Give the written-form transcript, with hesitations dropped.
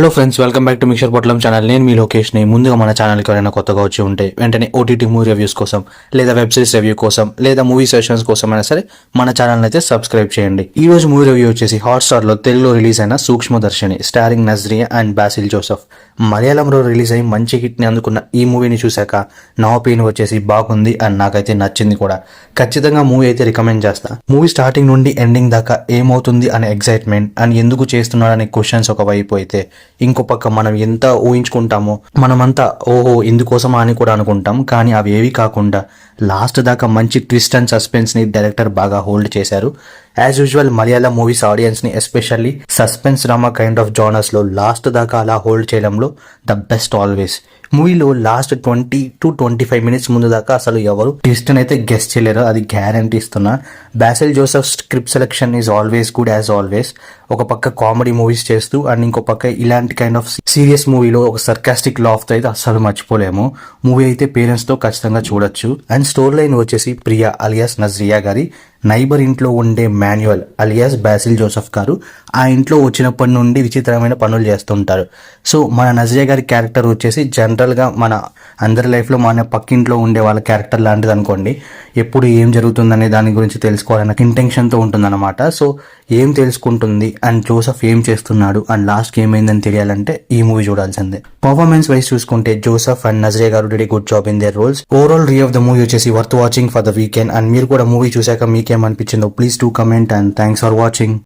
Hello friends, welcome back to mixer పొట్లం channel. నేను మీ లోకేష్ని. ముందుగా మన ఛానల్కి ఎవరైనా కొత్తగా వచ్చి ఉంటే వెంటనే ఓటీటీ మూవీ రివ్యూస్ కోసం లేదా వెబ్ సిరీస్ రివ్యూ కోసం లేదా మూవీ సెషన్స్ కోసం అయినా సరే మన ఛానల్ అయితే సబ్స్క్రైబ్ చేయండి. ఈ రోజు మూవీ రివ్యూ వచ్చేసి హాట్స్టార్లో తెలుగులో రిలీజ్ అయిన సూక్ష్మదర్శిని స్టారింగ్ నజ్రియా అండ్ బాసిల్ జోసెఫ్. మలయాళంలో రిలీజ్ అయ్యి మంచి హిట్ని అందుకున్న ఈ మూవీని చూశాక నా ఒపీనియన్ వచ్చేసి బాగుంది అండ్ నాకైతే నచ్చింది కూడా. ఖచ్చితంగా మూవీ అయితే రికమెండ్ చేస్తా. మూవీ స్టార్టింగ్ నుండి ఎండింగ్ దాకా ఏమవుతుంది అనే ఎక్సైట్మెంట్ అండ్ ఎందుకు చేస్తున్నాడు అనే క్వశ్చన్స్ ఒకవైపు అయితే, ఇంకో పక్క మనం ఎంత ఊహించుకుంటామో మనమంతా ఓహో ఇందుకోసమా అని కూడా అనుకుంటాం. కానీ అవి ఏవి కాకుండా లాస్ట్ దాకా మంచి ట్విస్ట్ అండ్ సస్పెన్స్ ని డైరెక్టర్ బాగా హోల్డ్ చేశారు. As usual Malayalam movies audience ని especially suspense drama kind of genres లో లాస్ట్ దాకా అలా హోల్డ్ చేయడంలో ద బెస్ట్ ఆల్వేస్. మూవీలో లాస్ట్ 20 to 25 minutes ముందు దాకా అసలు ఎవరు ట్విస్ట్ అయితే గెస్ట్ చేయలేరు, అది గ్యారంటీ ఇస్తున్నా. Basil Joseph script selection is always good as always. ఒక పక్క కామెడీ మూవీస్ చేస్తూ అండ్ ఇంకో పక్క ఇలాంటి కైండ్ ఆఫ్ సీరియస్ మూవీలో ఒక సర్కాస్టిక్ లాఫ్ తో అయితే అస్సలు మర్చిపోలేము. మూవీ అయితే పేరెంట్స్ తో ఖచ్చితంగా చూడొచ్చు. అండ్ స్టోరీ లైన్ వచ్చేసి ప్రియా అలియాస్ నజ్రియా గారి నైబర్ ఇంట్లో ఉండే మాన్యువల్ అలియాస్ బాసిల్ జోసెఫ్ గారు ఆ ఇంట్లో వచ్చినప్పటి నుండి విచిత్రమైన పనులు చేస్తుంటారు. సో మన నజ్రియా గారి క్యారెక్టర్ వచ్చేసి జనరల్గా మన అందరి లైఫ్లో మన పక్కింట్లో ఉండే వాళ్ళ క్యారెక్టర్ లాంటిది అనుకోండి. ఎప్పుడు ఏం జరుగుతుందనే దాని గురించి తెలుసుకోవాలన్న ఇంటెన్షన్తో ఉంటుందన్నమాట. సో ఏం తెలుసుకుంటుంది అండ్ జోసెఫ్ ఏం చేస్తున్నాడు అండ్ లాస్ట్కి ఏమైందని తెలియాలంటే ఈ మూవీ చూడాల్సిందే. పర్ఫార్మెన్స్ వైజ్ చూసుకుంటే Joseph and Nazriya garu did good job in their roles. Overall review of the movie వచ్చేసి worth watching for the weekend. And మీరు కూడా మూవీ చూసాక మీకేమనిపించిందో please to comment and thanks for watching.